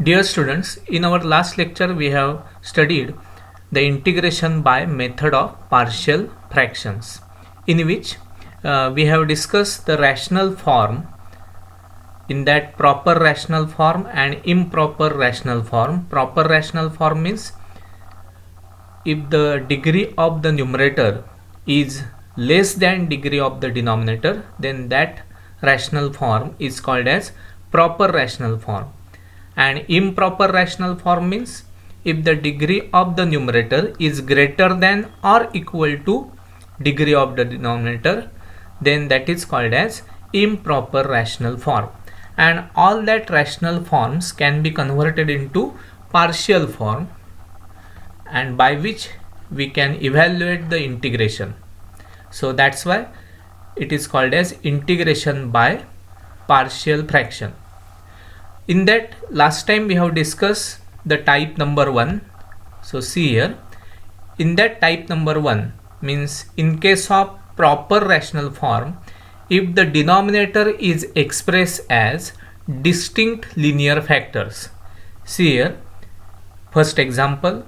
Dear students, in our last lecture we have studied the integration by method of partial fractions, in which we have discussed the rational form, in that proper rational form and improper rational form. Proper rational form means if the degree of the numerator is less than degree of the denominator, then that rational form is called as proper rational form. And improper rational form means if the degree of the numerator is greater than or equal to degree of the denominator, then that is called as improper rational form. And all that rational forms can be converted into partial form, and by which we can evaluate the integration. So that's why it is called as integration by partial fraction. In that, last time we have discussed the type number 1. So see here, in that type number 1 means in case of proper rational form, if the denominator is expressed as distinct linear factors. See here, first example,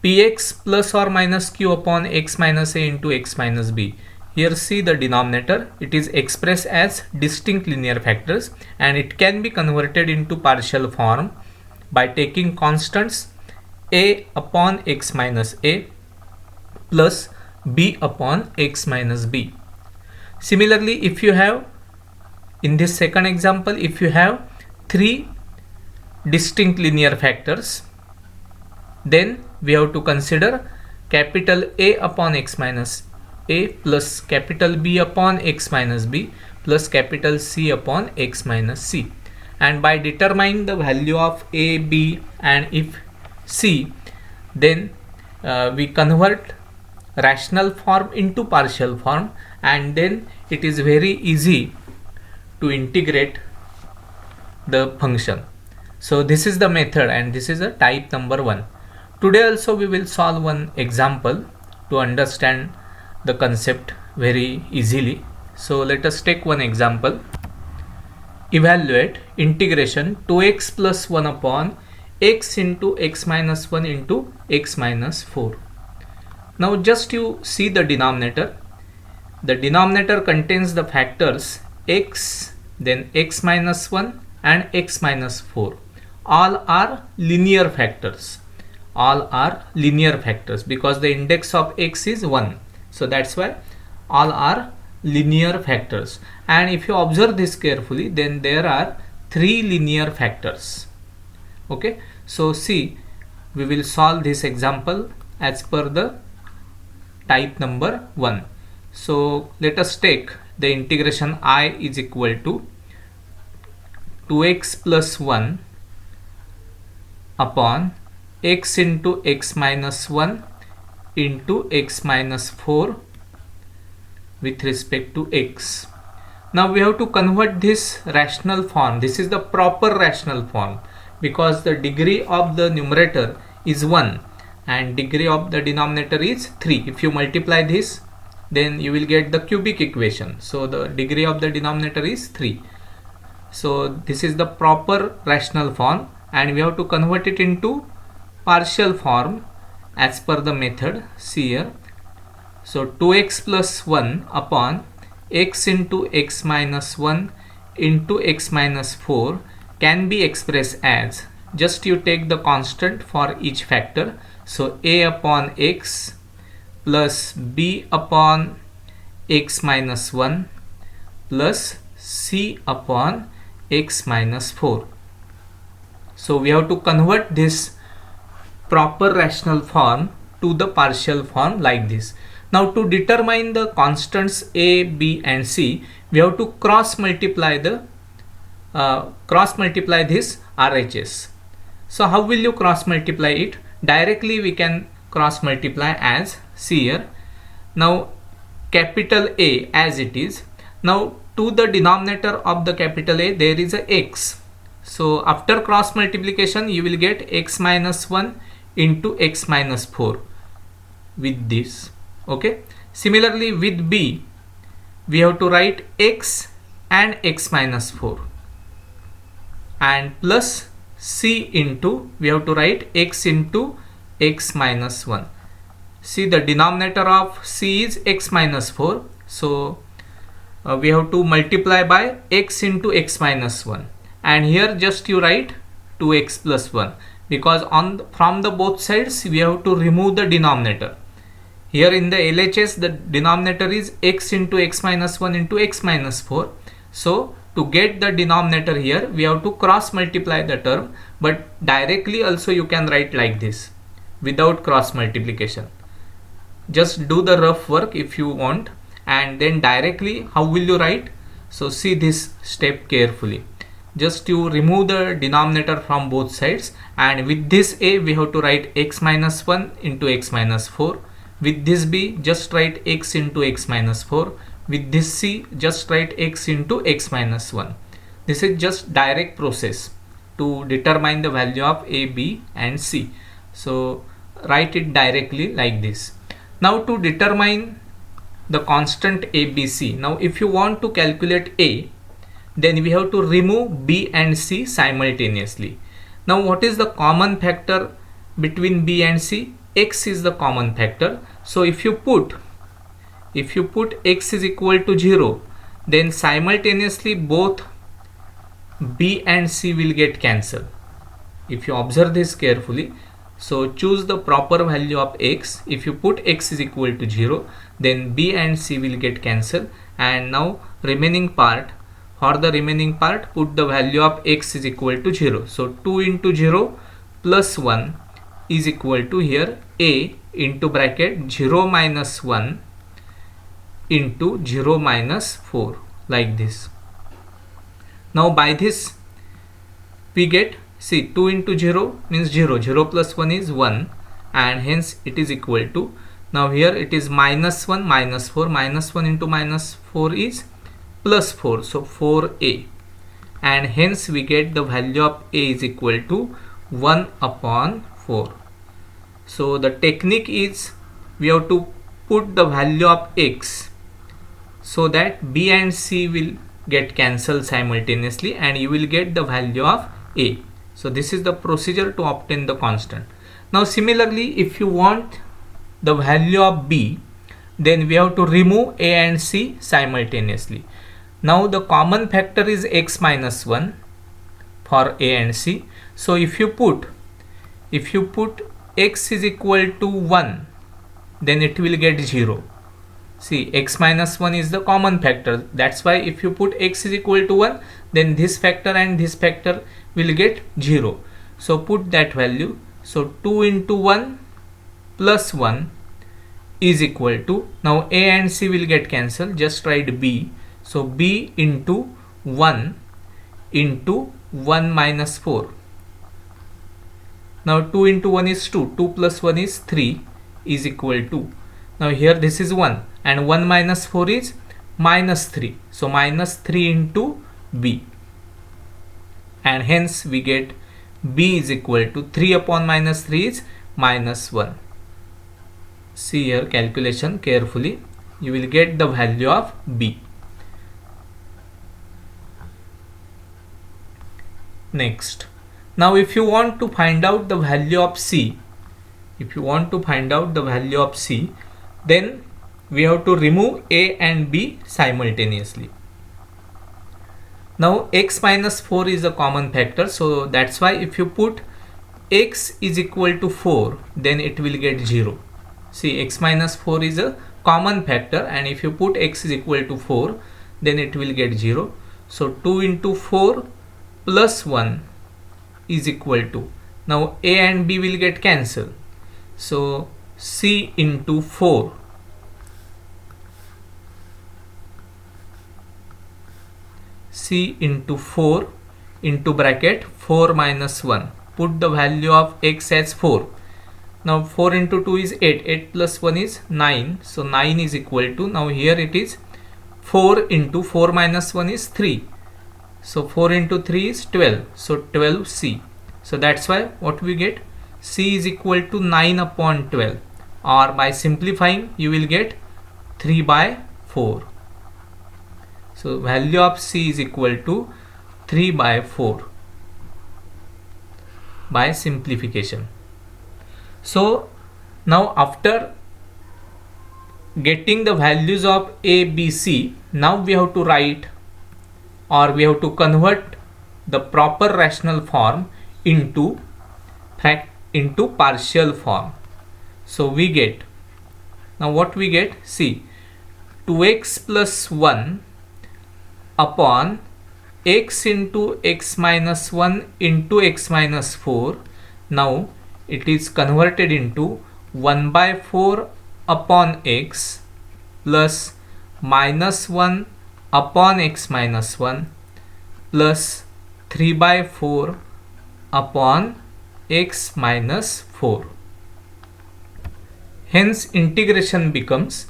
px plus or minus q upon x minus a into x minus b. Here see the denominator, it is expressed as distinct linear factors, and it can be converted into partial form by taking constants a upon x minus a plus b upon x minus b. Similarly, if you have, in this second example, if you have three distinct linear factors, then we have to consider capital A upon x minus a plus capital B upon x minus b plus capital C upon x minus c. And by determining the value of a, b and if c, then we convert rational form into partial form, and then it is very easy to integrate the function. So this is the method, and this is a type number 1. Today also we will solve one example to understand the concept very easily. So let us take one example. Evaluate integration 2x plus 1 upon x into x minus 1 into x minus 4. Now just you see the denominator. The denominator contains the factors x, then x minus 1 and x minus 4. All are linear factors. All are linear factors because the index of x is 1. So that's why all are linear factors. And if you observe this carefully, then there are 3 linear factors. Okay, so see, we will solve this example as per the type number 1. So let us take the integration I is equal to 2x plus 1 upon x into x minus 1 into x minus 4 with respect to x. Now we have to convert this rational form. This is the proper rational form because the degree of the numerator is 1 and degree of the denominator is 3. If you multiply this, then you will get the cubic equation. So the degree of the denominator is 3. So this is the proper rational form, and we have to convert it into partial form as per the method. See here, so 2x plus 1 upon x into x minus 1 into x minus 4 can be expressed as, just you take the constant for each factor, so a upon x plus b upon x minus 1 plus c upon x minus 4. So we have to convert this proper rational form to the partial form like this. Now to determine the constants a, b and c, we have to cross multiply this RHS. So how will you cross multiply it? Directly we can cross multiply as, see here, now capital A as it is. Now to the denominator of the capital A there is a x. So after cross multiplication you will get x minus 1 into x minus 4 with this. Okay, similarly with b we have to write x and x minus 4 and plus c into, we have to write x into x minus 1. See, the denominator of c is x minus 4. So we have to multiply by x into x minus 1, and here just you write 2x plus 1, because from the both sides we have to remove the denominator. Here in the LHS the denominator is x into x minus 1 into x minus 4. So to get the denominator here we have to cross multiply the term, but directly also you can write like this without cross multiplication. Just do the rough work if you want, and then directly how will you write? So see this step carefully. Just you remove the denominator from both sides, and with this a we have to write x minus 1 into x minus 4. With this b just write x into x minus 4. With this c just write x into x minus 1. This is just direct process to determine the value of a, b and c. So write it directly like this. Now to determine the constant ABC. Now if you want to calculate a, then we have to remove b and c simultaneously. Now what is the common factor between b and c? X is the common factor. So if you put x is equal to 0, then simultaneously both b and c will get cancelled. If you observe this carefully, so choose the proper value of x. If you put x is equal to 0, then b and c will get cancelled. And now remaining part, for the remaining part put the value of x is equal to 0. So 2 into 0 plus 1 is equal to here a into bracket 0 minus 1 into 0 minus 4, like this. Now by this we get, see, 2 into 0 means 0, 0 plus 1 is 1, and hence it is equal to, now here it is minus 1 minus 4, minus 1 into minus 4 is plus 4, so 4a, and hence we get the value of a is equal to 1 upon 4. So the technique is we have to put the value of x so that b and c will get cancelled simultaneously and you will get the value of a. So this is the procedure to obtain the constant. Now similarly, if you want the value of b, then we have to remove a and c simultaneously. Now the common factor is x minus 1 for a and c. So if you put x is equal to 1, then it will get 0. See, x minus 1 is the common factor. That's why if you put x is equal to 1, then this factor and this factor will get 0. So put that value. So 2 into 1 plus 1 is equal to, now a and c will get cancelled, just write b. So b into 1 into 1 minus 4. Now 2 into 1 is 2, 2 plus 1 is 3 is equal to, now here this is 1 and 1 minus 4 is minus 3. So minus 3 into b, and hence we get b is equal to 3 upon minus 3 is minus 1. See here calculation carefully, you will get the value of b. Next, now if you want to find out the value of c, then we have to remove a and b simultaneously. Now x minus 4 is a common factor, so that's why if you put x is equal to 4, then it will get 0. See, x minus 4 is a common factor, and if you put x is equal to 4, then it will get 0. So 2 into 4 plus 1 is equal to, now a and b will get cancelled. So c into 4 into bracket 4 minus 1. Put the value of x as 4. Now 4 into 2 is 8. 8 plus 1 is 9. So 9 is equal to, now here it is 4 into 4 minus 1 is 3. So 4 into 3 is 12. So 12c. So that's why what we get, c is equal to 9 upon 12, or by simplifying you will get 3 by 4. So value of c is equal to 3 by 4. by simplification. So now after getting the values of a, b, c, now we have to write, or we have to convert the proper rational form into partial form. So we get, now what we get, see, 2x plus 1 upon x into x minus 1 into x minus 4. Now it is converted into 1 by 4 upon x plus minus 1 upon x minus 1 plus 3 by 4 upon x minus 4. Hence integration becomes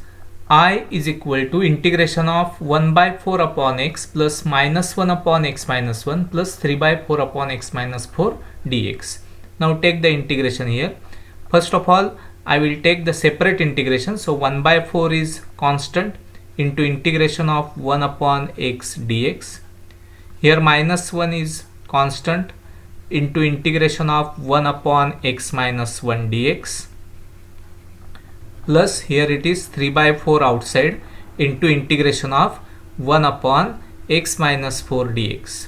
I is equal to integration of 1 by 4 upon x plus minus 1 upon x minus 1 plus 3 by 4 upon x minus 4 dx. Now take the integration here. First of all, I will take the separate integration. So 1 by 4 is constant into integration of 1 upon x dx. Here minus 1 is constant into integration of 1 upon x minus 1 dx. Plus here it is 3 by 4 outside into integration of 1 upon x minus 4 dx.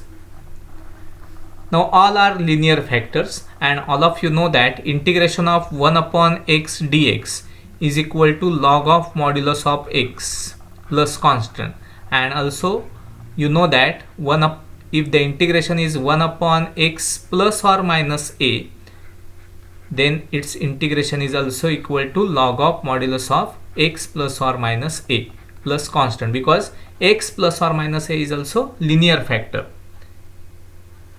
Now all are linear factors, and all of you know that integration of 1 upon x dx is equal to log of modulus of x plus constant, and also you know that if the integration is 1 upon x plus or minus a, then its integration is also equal to log of modulus of x plus or minus a plus constant, because x plus or minus a is also linear factor.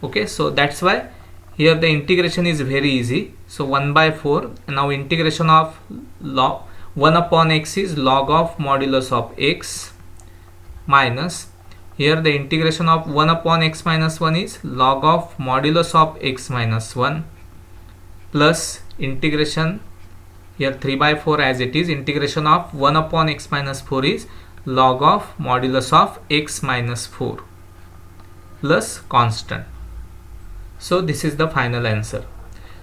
Okay, so that's why here the integration is very easy. So 1 by 4, now integration of log 1 upon x is log of modulus of x minus, here the integration of 1 upon x minus 1 is log of modulus of x minus 1 plus integration, here 3 by 4 as it is, integration of 1 upon x minus 4 is log of modulus of x minus 4 plus constant. So this is the final answer.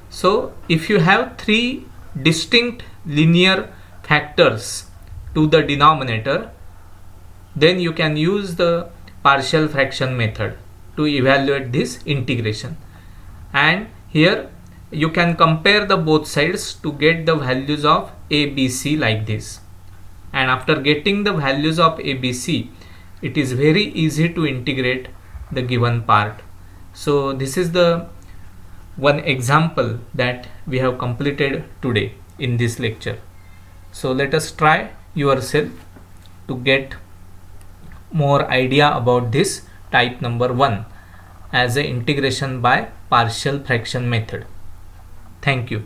So if you have three distinct linear factors to the denominator, then you can use the partial fraction method to evaluate this integration, and here you can compare the both sides to get the values of a, b, c like this. And after getting the values of a, b, c, it is very easy to integrate the given part. So this is the one example that we have completed today in this lecture. So let us try yourself to get more idea about this type number 1 as a integration by partial fraction method. Thank you.